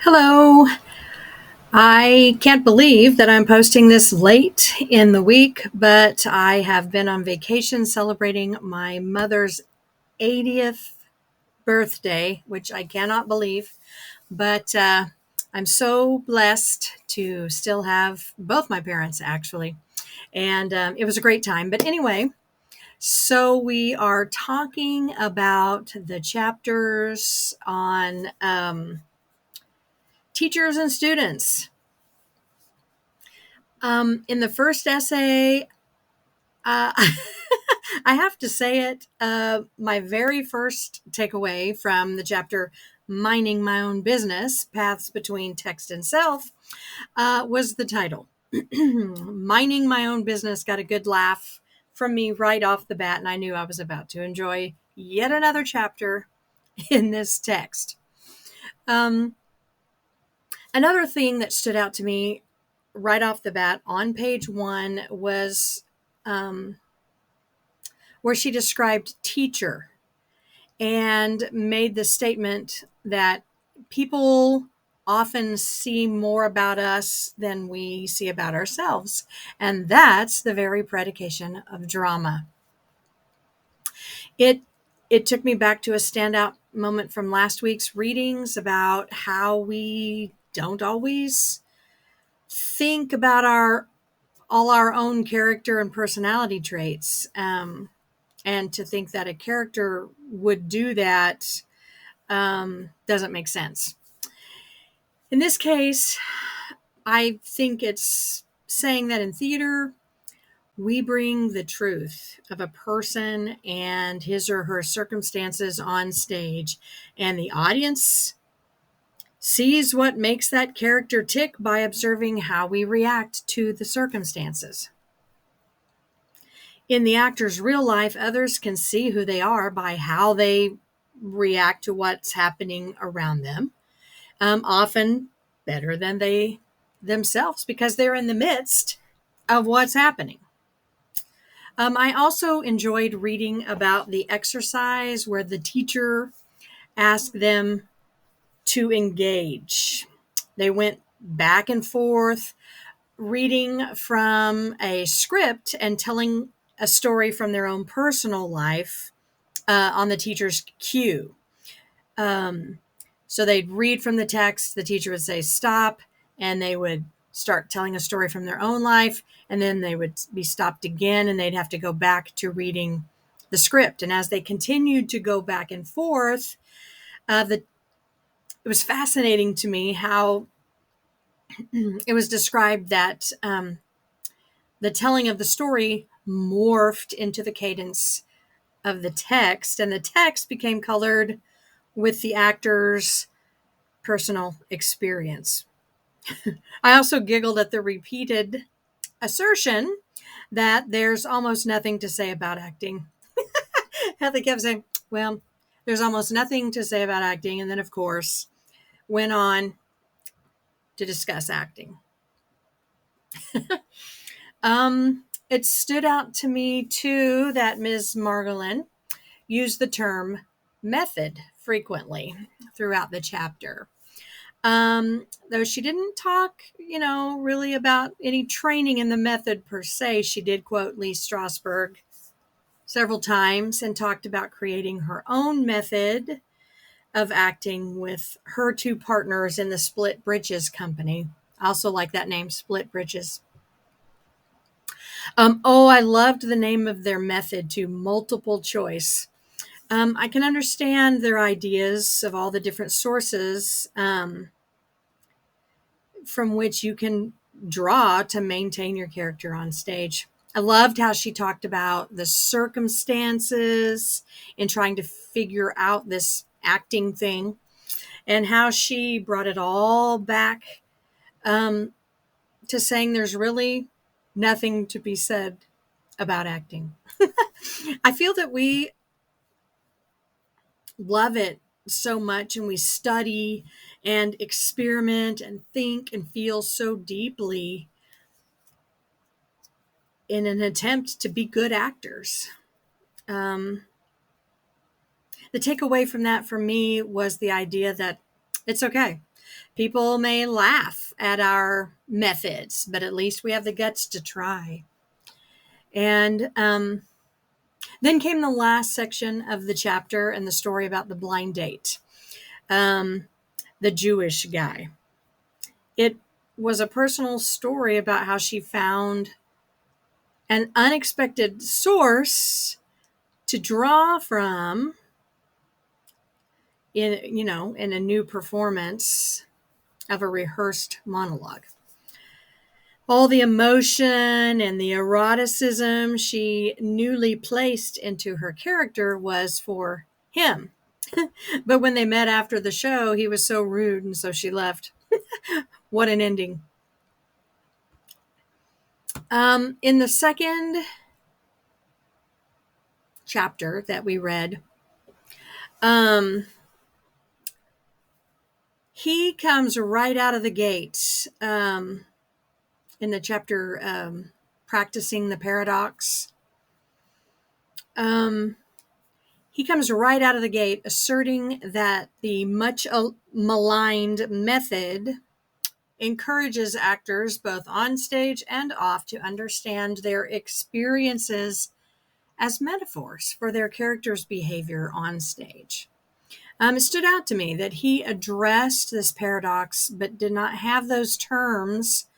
Hello. I can't believe that I'm posting this late in the week, but I have been on vacation celebrating my mother's 80th birthday, which I cannot believe. But I'm so blessed to still have both my parents, actually. And it was a great time. But anyway, so we are talking about the chapters on teachers and students. In the first essay, I have to say it, my very first takeaway from the chapter Minding My Own Business, Paths Between Text and Self, was the title. Minding My Own Business got a good laugh from me right off the bat, and I knew I was about to enjoy yet another chapter in this text. Um, Another thing that stood out to me right off the bat on page one was um, where she described teacher and made the statement that people often see more about us than we see about ourselves. And that's the very predication of drama. It it took me back to a standout moment from last week's readings about how we don't always think about our own character and personality traits. And to think that a character would do that doesn't make sense. In this case, I think it's saying that in theater, we bring the truth of a person and his or her circumstances on stage, and the audience sees what makes that character tick by observing how we react to the circumstances. In the actor's real life, others can see who they are by how they react to what's happening around them, often better than they themselves because they're in the midst of what's happening. I also enjoyed reading about the exercise where the teacher asked them to engage. They went back and forth reading from a script and telling a story from their own personal life on the teacher's cue. So they'd read from the text, the teacher would say stop, and they would start telling a story from their own life, and then they would be stopped again, and they'd have to go back to reading the script. And as they continued to go back and forth, it was fascinating to me how it was described that the telling of the story morphed into the cadence of the text, and the text became colored with the actor's personal experience. I also giggled at the repeated assertion that there's almost nothing to say about acting. How they kept saying, well, there's almost nothing to say about acting. And then, of course, went on to discuss acting. It stood out to me, too, that Ms. Margolin used the term method frequently throughout the chapter. Though she didn't talk, really about any training in the method per se, she did quote Lee Strasberg several times and talked about creating her own method of acting with her two partners in the Split Bridges company. I also like that name, Split Bridges. I loved the name of their method too, multiple choice. I can understand their ideas of all the different sources from which you can draw to maintain your character on stage. I loved how she talked about the circumstances in trying to figure out this acting thing, and how she brought it all back to saying there's really nothing to be said about acting. I feel that we love it so much, and we study and experiment and think and feel so deeply in an attempt to be good actors. The takeaway from that for me was the idea that It's okay. People may laugh at our methods, but at least we have the guts to try. And then came the last section of the chapter and the story about the blind date, the Jewish guy. It was a personal story about how she found an unexpected source to draw from in a new performance of a rehearsed monologue. All the emotion and the eroticism she newly placed into her character was for him. But when they met after the show, he was so rude, and so she left. What an ending. In the second chapter that we read, he comes right out of the gate in the chapter Practicing the Paradox. He comes right out of the gate asserting that the much maligned method encourages actors both on stage and off to understand their experiences as metaphors for their character's behavior on stage. It stood out to me that he addressed this paradox but did not have those terms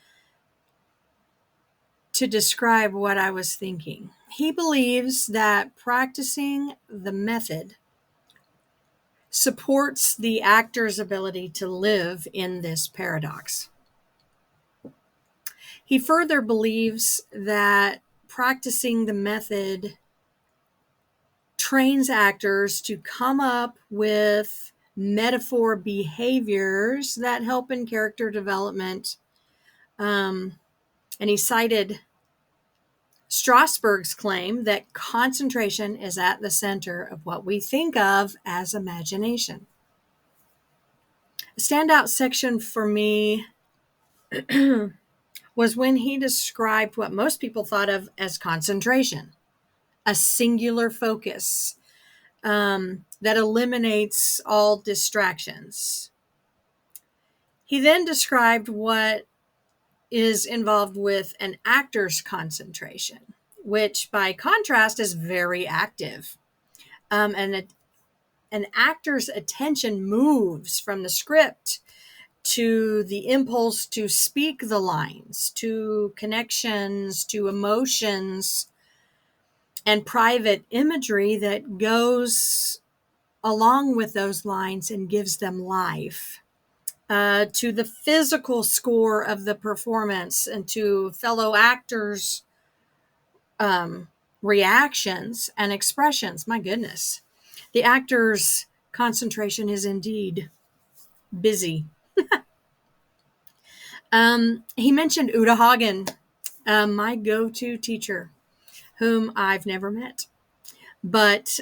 to describe what I was thinking. He believes that practicing the method supports the actor's ability to live in this paradox. He further believes that practicing the method trains actors to come up with metaphor behaviors that help in character development. And he cited Strasberg's claim that concentration is at the center of what we think of as imagination. A standout section for me was when he described what most people thought of as concentration, a singular focus that eliminates all distractions. He then described what is involved with an actor's concentration, which by contrast is very active. And an actor's attention moves from the script to the impulse to speak the lines, to connections, to emotions, and private imagery that goes along with those lines and gives them life. To the physical score of the performance and to fellow actors' reactions and expressions. My goodness. The actor's concentration is indeed busy. He mentioned Uta Hagen, my go-to teacher, whom I've never met. But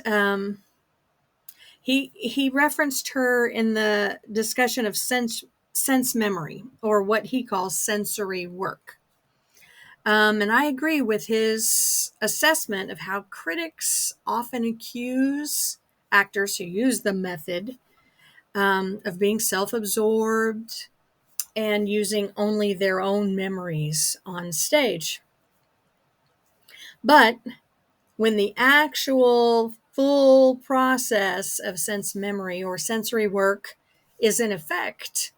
he referenced her in the discussion of sense memory, or what he calls sensory work. And I agree with his assessment of how critics often accuse actors who use the method of being self-absorbed and using only their own memories on stage. But when the actual full process of sense memory or sensory work is in effect,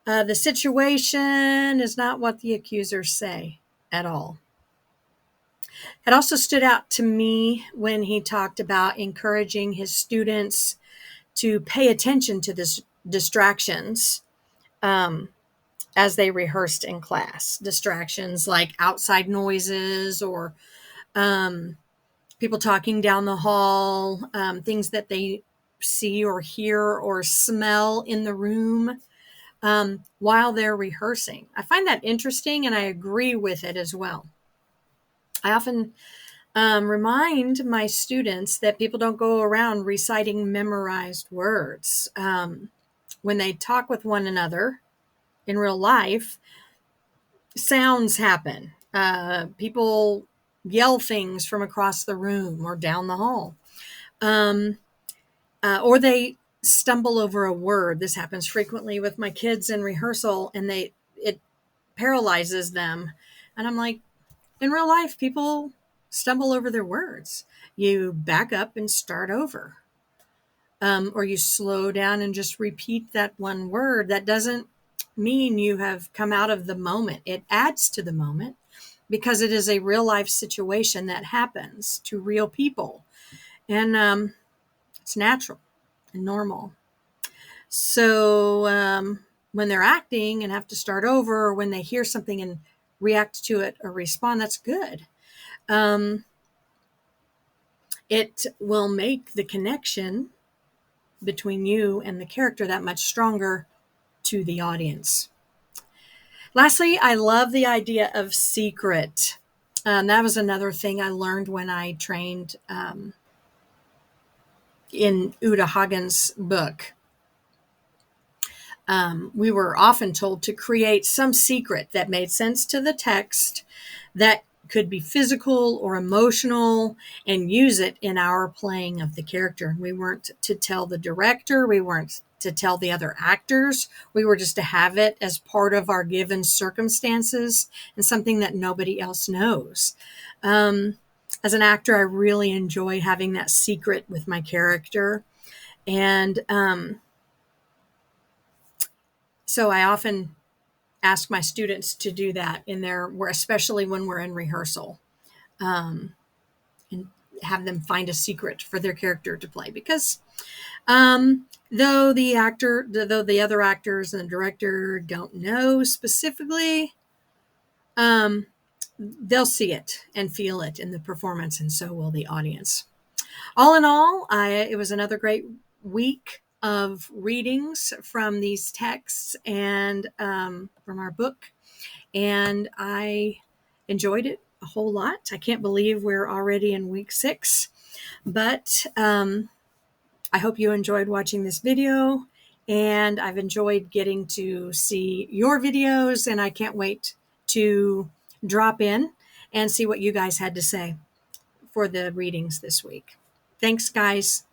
the situation is not what the accusers say at all. It also stood out to me when he talked about encouraging his students to pay attention to the distractions as they rehearsed in class. Distractions like outside noises or people talking down the hall, things that they see or hear or smell in the room while they're rehearsing. I find that interesting, and I agree with it as well. I often remind my students that people don't go around reciting memorized words. When they talk with one another in real life, sounds happen. People yell things from across the room or down the hall. Or they stumble over a word. This happens frequently with my kids in rehearsal, and it paralyzes them. And I'm like, in real life, people stumble over their words. You back up and start over. Or you slow down and just repeat that one word. That doesn't mean you have come out of the moment. It adds to the moment because it is a real life situation that happens to real people. And it's natural and normal. So when they're acting and have to start over, or when they hear something and react to it or respond, that's good. It will make the connection between you and the character that much stronger to the audience. Lastly, I love the idea of secret. That was another thing I learned when I trained in Uta Hagen's book. We were often told to create some secret that made sense to the text, that could be physical or emotional, and use it in our playing of the character. We weren't to tell the director, we weren't to tell the other actors. We were just to have it as part of our given circumstances and something that nobody else knows. As an actor, I really enjoy having that secret with my character. And so I often ask my students to do that especially when we're in rehearsal, and have them find a secret for their character to play. Because though the other actors and the director don't know specifically, they'll see it and feel it in the performance, and so will the audience. All in all, it was another great week of readings from these texts and from our book, and I enjoyed it a whole lot. I can't believe we're already in week 6, but I hope you enjoyed watching this video, and I've enjoyed getting to see your videos, and I can't wait to drop in and see what you guys had to say for the readings this week. Thanks, guys.